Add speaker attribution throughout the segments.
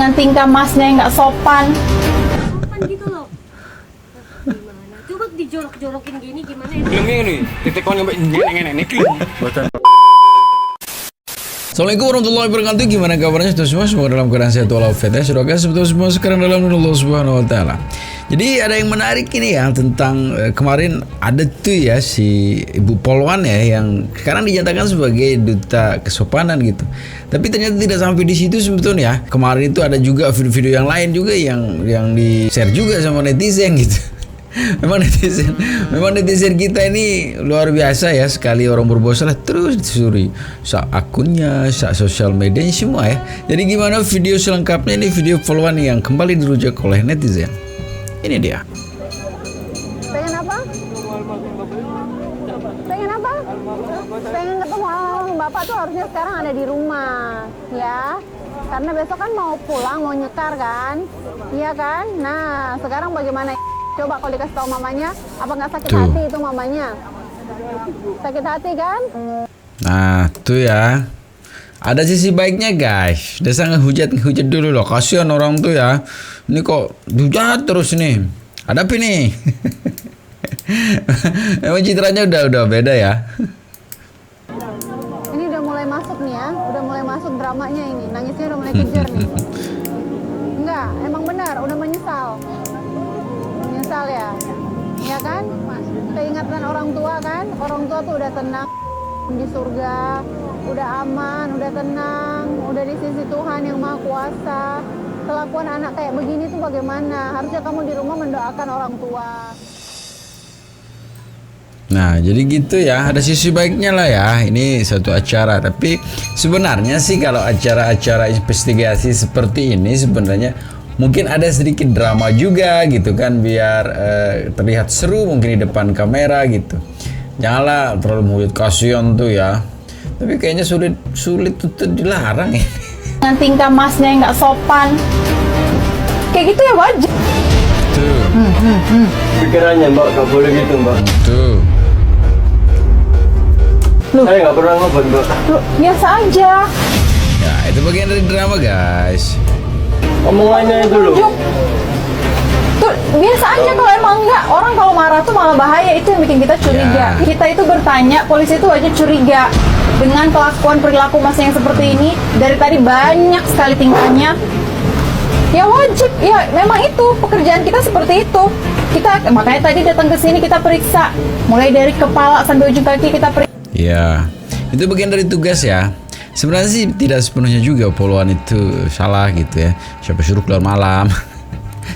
Speaker 1: Dengan tingkah masnya yang nggak sopan.
Speaker 2: Sopan gitu loh. Gimana? Coba dijorok-jorokin gini gimana ya?
Speaker 3: Kelem ini, titik kon sampai nenek ini kelem.
Speaker 4: Assalamualaikum warahmatullahi wabarakatuh. Gimana kabarnya semua? Semoga dalam keadaan sehat walafiat ya. Semoga sebetulnya semua sekarang dalam nurul Allah Subhanahu wa taala. Jadi ada yang menarik ini ya tentang kemarin ada tuh ya si Ibu Polwan ya yang sekarang dinyatakan sebagai duta kesopanan gitu. Tapi ternyata tidak sampai di situ sebetulnya ya. Kemarin itu ada juga video-video yang lain juga yang di-share juga sama netizen gitu. Memang netizen kita ini luar biasa ya, sekali orang berbuat salah terus disuri sak akunnya, sak sosial media semua ya. Jadi gimana video selengkapnya, ini video Polwan yang kembali dirujak oleh netizen. Ini dia.
Speaker 5: Pengen apa? Pengen apa? Pengen ketemu bapak tuh harusnya sekarang ada di rumah, ya. Karena besok kan mau pulang, mau nyekar kan, iya kan? Nah, sekarang bagaimana? Coba kalau dikasih tahu mamanya, apa nggak sakit hati itu mamanya? Sakit hati kan?
Speaker 4: Nah, tuh ya. Ada sisi baiknya guys. Desa ngehujat dulu loh. Kasihan orang tuh ya. Ini kok hujat terus nih. Ada apa nih? Emang citranya udah beda ya.
Speaker 5: Ini udah mulai masuk nih ya, udah mulai masuk dramanya ini. Nangisnya udah mulai kejar nih. Enggak, emang benar, udah menyesal. Menyesal ya. Ya kan? Keingatan orang tua kan? Orang tua tuh udah tenang di surga, udah aman, udah tenang, udah di sisi Tuhan yang Maha Kuasa. Kelakuan anak kayak begini tuh bagaimana? Harusnya kamu di rumah mendoakan orang tua.
Speaker 4: Nah, jadi gitu ya. Ada sisi baiknya lah ya. Ini satu acara. Tapi sebenarnya sih kalau acara-acara investigasi seperti ini sebenarnya mungkin ada sedikit drama juga gitu kan, biar terlihat seru mungkin di depan kamera gitu. Janganlah terlalu mulut, kasihan tuh ya. Tapi kayaknya sulit tuh dilarang ya.
Speaker 1: Dengan tingkah masnya yang nggak sopan. Kayak gitu ya wajar.
Speaker 4: Tuh.
Speaker 3: Pikirannya mbak, gak boleh gitu mbak.
Speaker 4: Tuh.
Speaker 3: Saya gak pernah ngobrol mbak.
Speaker 1: Loh, biasa aja.
Speaker 4: Ya, itu bagian dari drama guys.
Speaker 3: Omongannya itu loh.
Speaker 1: Tuh, biasa aja kalau emang enggak. Orang kalau marah tuh malah bahaya, itu yang bikin kita curiga.
Speaker 4: Ya.
Speaker 1: Kita itu bertanya, polisi itu wajib curiga dengan kelakuan perilaku masnya yang seperti ini. Dari tadi banyak sekali tingkahnya. Ya wajib, ya memang itu pekerjaan kita seperti itu. Kita makanya tadi datang ke sini kita periksa, mulai dari kepala sampai ujung kaki kita periksa.
Speaker 4: Ya, itu bagian dari tugas ya. Sebenarnya sih tidak sepenuhnya juga Polwan itu salah gitu ya. Siapa suruh keluar malam?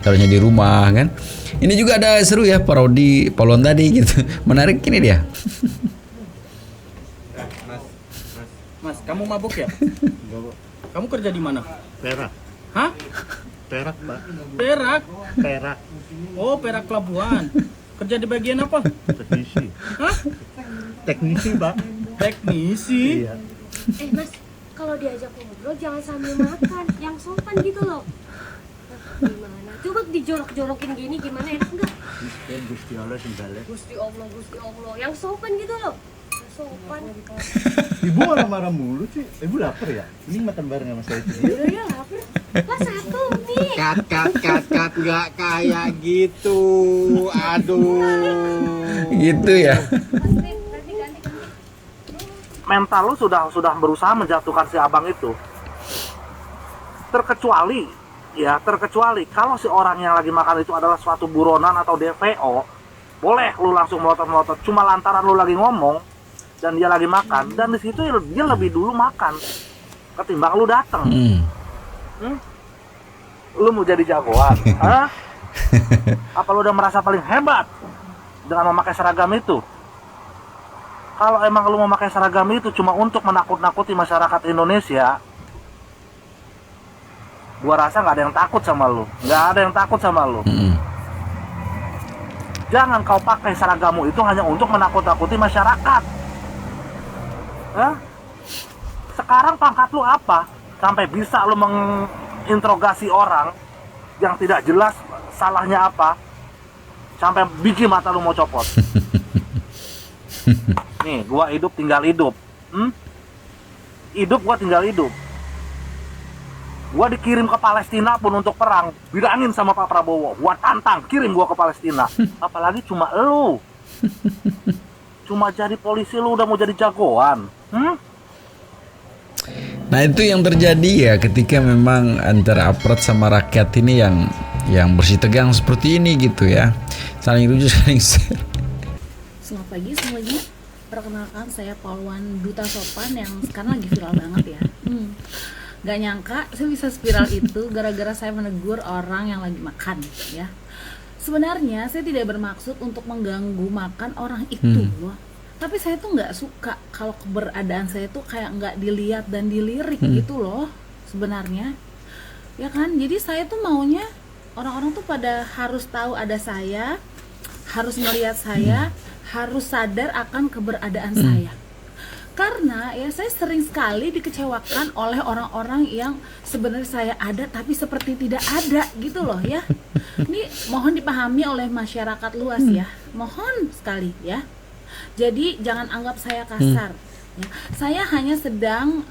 Speaker 4: Harusnya di rumah kan. Ini juga ada seru ya parodi Polwan tadi gitu. Menarik ini dia.
Speaker 6: Mas, kamu mabuk ya? Kamu kerja di mana?
Speaker 7: Perak,
Speaker 6: Hah?
Speaker 7: Perak, Pak.
Speaker 6: Perak?
Speaker 7: Perak,
Speaker 6: Oh, Perak Pelabuhan. Kerja di bagian apa?
Speaker 7: teknisi.
Speaker 6: Hah?
Speaker 7: Teknisi, Pak.
Speaker 6: Teknisi?
Speaker 7: Iya.
Speaker 2: Mas, kalau diajak ngobrol jangan sambil makan, yang sopan gitu loh. Gimana? Coba dijorok-jorokin gini gimana enak nggak?
Speaker 7: Gusti Allah sembalik.
Speaker 2: Gusti Allah, yang sopan gitu loh. Yang sopan.
Speaker 7: Ibu marah-marah mulu sih. Ibu lapar ya? Ini makan bareng sama saya sendiri.
Speaker 2: Udah ya lapar. Lah satu nih.
Speaker 8: Kat nggak kayak gitu. Aduh.
Speaker 4: Gitu ya.
Speaker 2: Ganti.
Speaker 9: Mental lu sudah berusaha menjatuhkan si abang itu. Terkecuali kalau si orang yang lagi makan itu adalah suatu buronan atau DPO, boleh lu langsung melotot-melotot. Cuma lantaran lu lagi ngomong dan dia lagi makan, dan di situ dia lebih dulu makan ketimbang lu datang. Lu mau jadi jagoan? Hah? Apa lu udah merasa paling hebat dengan memakai seragam itu? Kalau emang lu memakai seragam itu cuma untuk menakut-nakuti masyarakat Indonesia, gua rasa nggak ada yang takut sama lu. Nggak ada yang takut sama lu. Jangan kau pakai seragammu itu hanya untuk menakut-nakuti masyarakat. Hah? Sekarang pangkat lu apa? Sampai bisa lu menginterogasi orang yang tidak jelas salahnya apa, sampai biji mata lu mau copot. Nih, gua hidup tinggal hidup. Hidup gua tinggal hidup. Gua dikirim ke Palestina pun untuk perang, bilangin sama Pak Prabowo, gua tantang, kirim gua ke Palestina. Apalagi cuma lu. Cuma jadi polisi lu udah mau jadi jagoan.
Speaker 4: Nah itu yang terjadi ya ketika memang antara aparat sama rakyat ini yang bersih tegang seperti ini gitu ya, saling rujuk, saling share.
Speaker 10: Selamat pagi semuanya. Perkenalkan saya Polwan Duta Sopan yang sekarang lagi viral banget ya. Gak nyangka saya bisa viral itu gara-gara saya menegur orang yang lagi makan ya. Sebenarnya saya tidak bermaksud untuk mengganggu makan orang itu loh. Tapi saya tuh nggak suka kalau keberadaan saya tuh kayak nggak dilihat dan dilirik gitu loh sebenarnya. Ya kan, jadi saya tuh maunya orang-orang tuh pada harus tahu ada saya, harus melihat saya, harus sadar akan keberadaan saya. Karena ya saya sering sekali dikecewakan oleh orang-orang yang sebenarnya saya ada tapi seperti tidak ada gitu loh ya. Ini mohon dipahami oleh masyarakat luas ya. Mohon sekali ya. Jadi jangan anggap saya kasar. Ya. Saya hanya sedang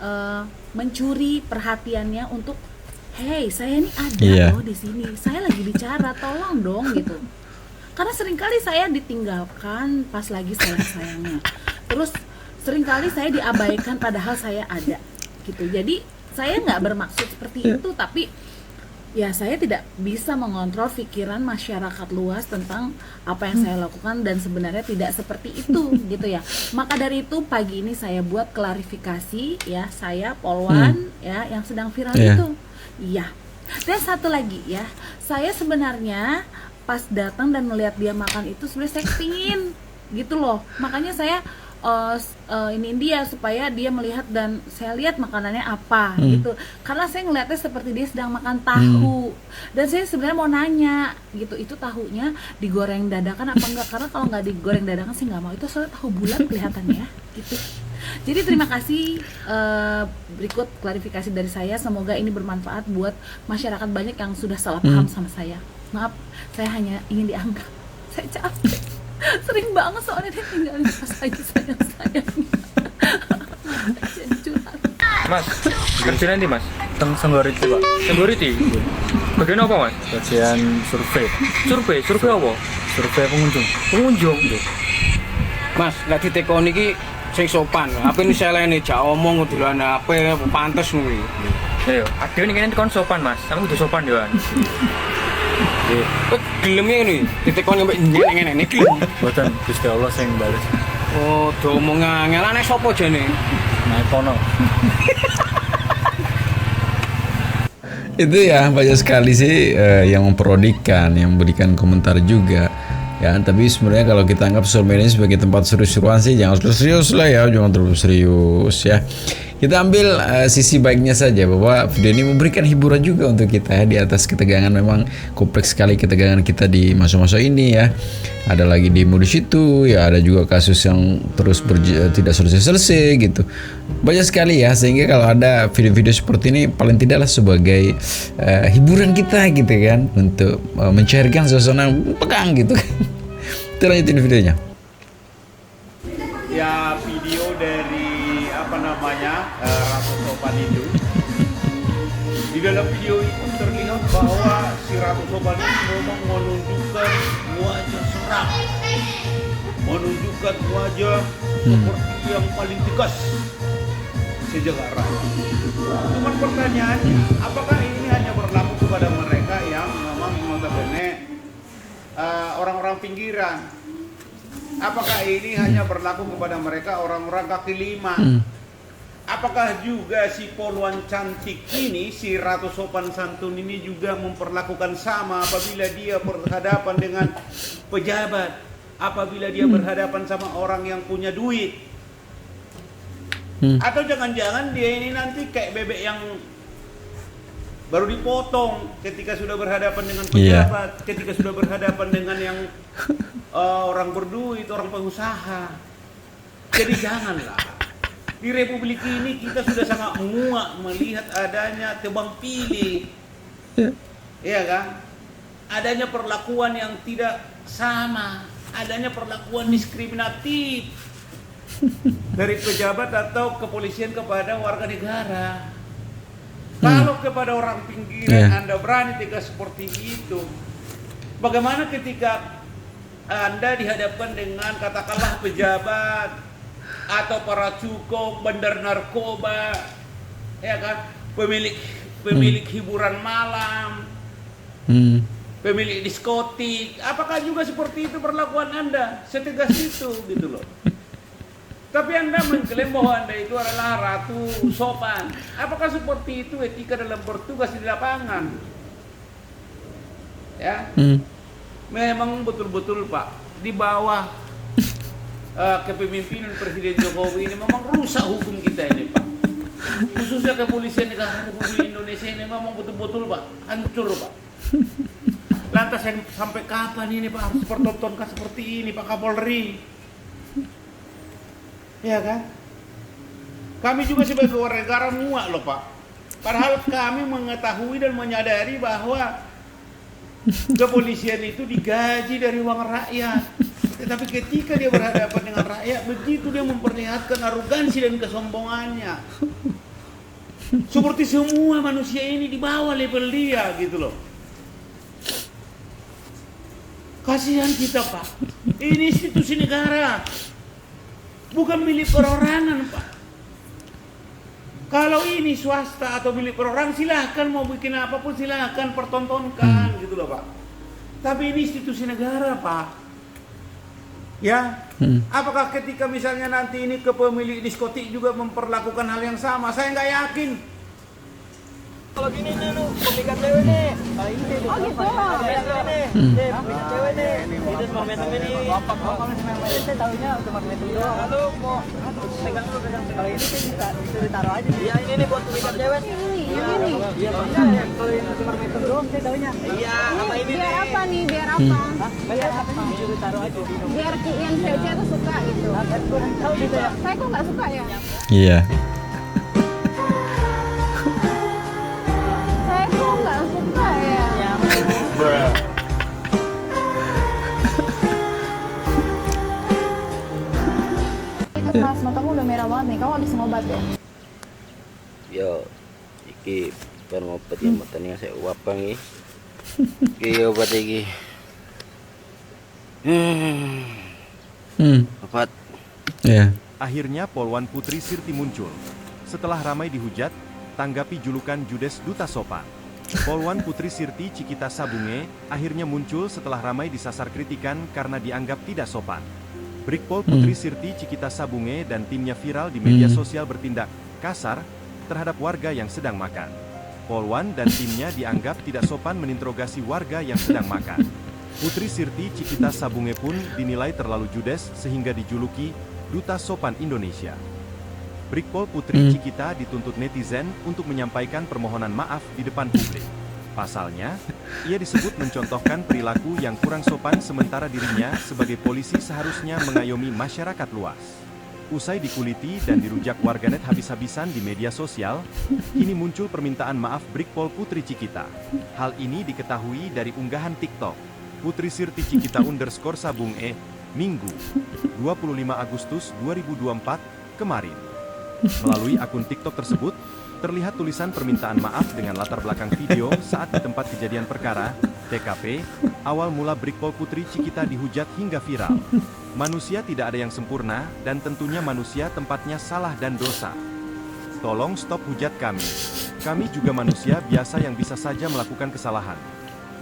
Speaker 10: mencuri perhatiannya untuk, hey saya ini ada loh di sini. Saya lagi bicara, tolong dong gitu. Karena seringkali saya ditinggalkan pas lagi sayang-sayangnya. Terus seringkali saya diabaikan padahal saya ada gitu. Jadi saya nggak bermaksud seperti itu, tapi ya saya tidak bisa mengontrol pikiran masyarakat luas tentang apa yang saya lakukan dan sebenarnya tidak seperti itu gitu ya. Maka dari itu pagi ini saya buat klarifikasi ya, saya Polwan ya yang sedang viral itu. Iya. Dan satu lagi ya, saya sebenarnya pas datang dan melihat dia makan itu sebenarnya saya pingin gitu loh. Makanya saya ini dia supaya dia melihat dan saya lihat makanannya apa gitu, karena saya ngeliatnya seperti dia sedang makan tahu dan saya sebenarnya mau nanya gitu, itu tahunya digoreng dadakan apa enggak, karena kalau nggak digoreng dadakan sih nggak mau, itu soalnya tahu bulat kelihatannya gitu. Jadi terima kasih, berikut klarifikasi dari saya, semoga ini bermanfaat buat masyarakat banyak yang sudah salah paham sama saya. Maaf, saya hanya ingin dianggap, saya capek. Sering banget soalnya dia tinggalin pas lagi sayang-sayang.
Speaker 6: Mas, kerja nanti mas? Teng Senggoriti pak. Senggoriti? Bagian apa mas? Bagian survei. Survei? Survei apa? Survei pengunjung. Pengunjung?
Speaker 3: Mas, lagi tekon iki sing sopan. Apa ini saya ini jak omong duluan apa pantes nuri.
Speaker 6: Ayo, ada ini kayaknya kon sopan mas. Aku udah sopan Dewan.
Speaker 3: Gelemnya ini, ditekon sampai nyenek ini gelem.
Speaker 6: Buatan Gusti Allah yang balas.
Speaker 3: Oh, do omong ngelane sopo jane?
Speaker 6: Naik kono.
Speaker 4: Itu ya banyak sekali sih yang memperodikan, yang memberikan komentar juga ya. Tapi sebenarnya kalau kita anggap sosial media sebagai tempat serius-seruan sih jangan serius lah ya, jangan terlalu serius ya. Kita ambil sisi baiknya saja, bahwa video ini memberikan hiburan juga untuk kita ya, di atas ketegangan. Memang kompleks sekali ketegangan kita di masa-masa ini ya. Ada lagi di modus itu ya, ada juga kasus yang terus tidak selesai-selesai gitu. Banyak sekali ya, sehingga kalau ada video-video seperti ini paling tidaklah sebagai hiburan kita gitu kan, untuk mencairkan suasana pegang gitu kan. Kita lanjutin videonya.
Speaker 7: Ya, video dari Ratu Sopan itu. Di dalam video itu terlihat bahwa si Ratu Sopan ini memang menunjukkan wajah seram, menunjukkan wajah seperti yang paling tegas sejagat raya. Cuman pertanyaannya, apakah ini hanya berlaku kepada mereka yang memang notabene orang-orang pinggiran? Apakah ini hanya berlaku kepada mereka orang-orang kaki lima? Apakah juga si Polwan cantik ini, si Ratu Sopan Santun ini juga memperlakukan sama apabila dia berhadapan dengan pejabat, apabila dia berhadapan sama orang yang punya duit? Atau jangan-jangan dia ini nanti kayak bebek yang baru dipotong ketika sudah berhadapan dengan pejabat, ketika sudah berhadapan dengan yang orang berduit, orang pengusaha. Jadi janganlah. Di Republik ini kita sudah sangat muak melihat adanya tebang pilih, ya kan? Adanya perlakuan yang tidak sama, adanya perlakuan diskriminatif dari pejabat atau kepolisian kepada warga negara. Kalau kepada orang pinggiran,
Speaker 4: Iya.
Speaker 7: Anda berani tegas seperti itu. Bagaimana ketika Anda dihadapkan dengan katakanlah pejabat atau para cukup, bandar narkoba, ya kan, pemilik hiburan malam, pemilik diskotik, apakah juga seperti itu perlakuan Anda? Setegas itu gitu loh. Tapi Anda mengklaim bahwa Anda itu adalah ratu sopan. Apakah seperti itu etika dalam bertugas di lapangan? Ya, memang betul-betul Pak, di bawah kepemimpinan Presiden Jokowi ini memang rusak hukum kita ini Pak. Khususnya kepolisian negara Republik Indonesia ini memang betul-betul Pak, hancur Pak. Lantas sampai kapan ini Pak harus pertontonkan seperti ini Pak Kapolri? Ya kan? Kami juga sebagai warga negara muak loh Pak. Padahal kami mengetahui dan menyadari bahwa kepolisian itu digaji dari uang rakyat. Tetapi ketika dia berhadapan dengan rakyat, begitu dia memperlihatkan arogansi dan kesombongannya. Seperti semua manusia ini di bawah level dia gitu loh. Kasihan kita Pak. Ini institusi negara. Bukan milik perorangan Pak. Kalau ini swasta atau milik perorangan silahkan mau bikin apapun silahkan pertontonkan gitu loh Pak. Tapi ini institusi negara Pak. Ya, apakah ketika misalnya nanti ini ke pemilik diskotik juga memperlakukan hal yang sama? Saya nggak yakin.
Speaker 11: Kalau gini nih lu, pemikat cewek nih. Kalau ini nih,
Speaker 5: Oh gitu.
Speaker 11: pemikat cewek nih. Itu cuma mesem ini. Kalau saya tahunya cuma mesem doang. Lalu mau pegang dulu pegang. Kalau ini sih bisa ditaruh aja. Iya ini nih buat pemikat cewek.
Speaker 5: Ini.
Speaker 11: Iya makanya kalau ini cuma mesem doang saya tahunya. Iya sama ini
Speaker 5: Biar
Speaker 11: nih.
Speaker 5: apa nih? Biar apa?
Speaker 11: Biar apa? Disuruh taruh aja.
Speaker 5: Biar yang cewek tuh suka gitu.
Speaker 11: Tahu gitu ya.
Speaker 5: Saya kok nggak suka ya?
Speaker 4: Iya.
Speaker 5: Saya kok nggak suka ya? Mas, matamu udah merah banget nih. Kamu habis ngobat ya?
Speaker 12: Yo, iki bar ngobat yang matanya saya uap bang iki obat iki. Obat.
Speaker 4: Iya.
Speaker 13: Akhirnya Polwan Putri Sirti muncul. Setelah ramai dihujat, tanggapi julukan Judes Duta Sopan. Polwan Putri Sirti Cikita Sabunge akhirnya muncul setelah ramai disasar kritikan karena dianggap tidak sopan. Brigpol Putri Sirti Cikita Sabunge dan timnya viral di media sosial bertindak kasar terhadap warga yang sedang makan. Polwan dan timnya dianggap tidak sopan meninterogasi warga yang sedang makan. Putri Sirti Cikita Sabunge pun dinilai terlalu judes sehingga dijuluki Duta Sopan Indonesia. Brigpol Putri Cikita dituntut netizen untuk menyampaikan permohonan maaf di depan publik. Pasalnya, ia disebut mencontohkan perilaku yang kurang sopan sementara dirinya sebagai polisi seharusnya mengayomi masyarakat luas. Usai dikuliti dan dirujak warganet habis-habisan di media sosial, kini muncul permintaan maaf Brigpol Putri Cikita. Hal ini diketahui dari unggahan TikTok Putri Sirti Cikita _Sabunge, Minggu, 25 Agustus 2024, kemarin. Melalui akun TikTok tersebut, terlihat tulisan permintaan maaf dengan latar belakang video saat di tempat kejadian perkara, TKP, awal mula Brigpol Putri Cikita dihujat hingga viral. Manusia tidak ada yang sempurna, dan tentunya manusia tempatnya salah dan dosa. Tolong stop hujat kami. Kami juga manusia biasa yang bisa saja melakukan kesalahan,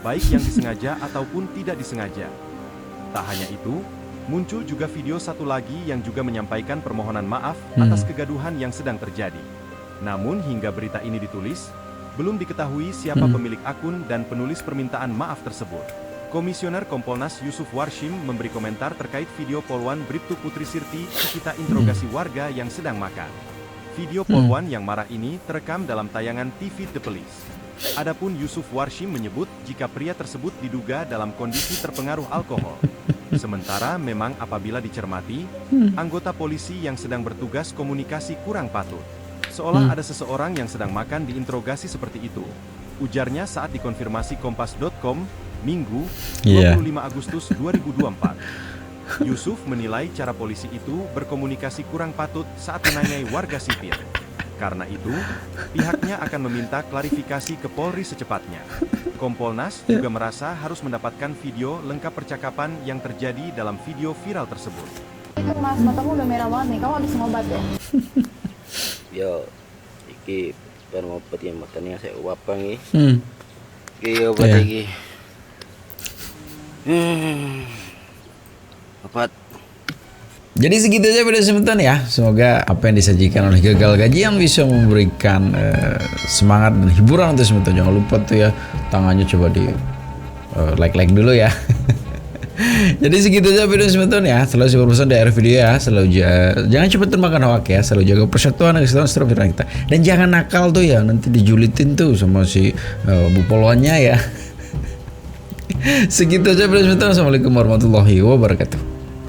Speaker 13: baik yang disengaja ataupun tidak disengaja. Tak hanya itu, muncul juga video satu lagi yang juga menyampaikan permohonan maaf atas kegaduhan yang sedang terjadi. Namun hingga berita ini ditulis, belum diketahui siapa pemilik akun dan penulis permintaan maaf tersebut. Komisioner Kompolnas Yusuf Warshim memberi komentar terkait video Polwan Bribtu Putri Sirti Cikita interogasi warga yang sedang makan. Video Polwan yang marah ini terekam dalam tayangan TV The Police. Adapun Yusuf Warshim menyebut jika pria tersebut diduga dalam kondisi terpengaruh alkohol. Sementara memang apabila dicermati, anggota polisi yang sedang bertugas komunikasi kurang patut. Seolah ada seseorang yang sedang makan diinterogasi seperti itu. Ujarnya saat dikonfirmasi Kompas.com, Minggu, 25 Agustus 2024. Yusuf menilai cara polisi itu berkomunikasi kurang patut saat menanyai warga sipil. Karena itu, pihaknya akan meminta klarifikasi ke Polri secepatnya. Kompolnas juga merasa harus mendapatkan video lengkap percakapan yang terjadi dalam video viral tersebut.
Speaker 1: Mas, matamu udah merah banget nih. Kamu habis ngobat ya?
Speaker 12: Yo, iki pen ngobat ya matanya saya uapang iki. Iki obat
Speaker 4: Iya.
Speaker 12: iki. Obat.
Speaker 4: Jadi segitu aja video sebentar ya. Semoga apa yang disajikan oleh Gagal Gajian bisa memberikan semangat dan hiburan untuk sebentar. Jangan lupa tuh ya, tangannya coba di like dulu ya. Jadi segitu aja video sebentar ya. Selalu super pesan di akhir video ya. Selalu jangan cepat termakan hoak ya. Selalu jaga persatuan dan kesatuan seluruh pikiran kita. Dan jangan nakal tuh ya. Nanti dijulitin tuh sama si Bu Polwannya ya. Segitu aja video sebentar. Assalamualaikum warahmatullahi wabarakatuh.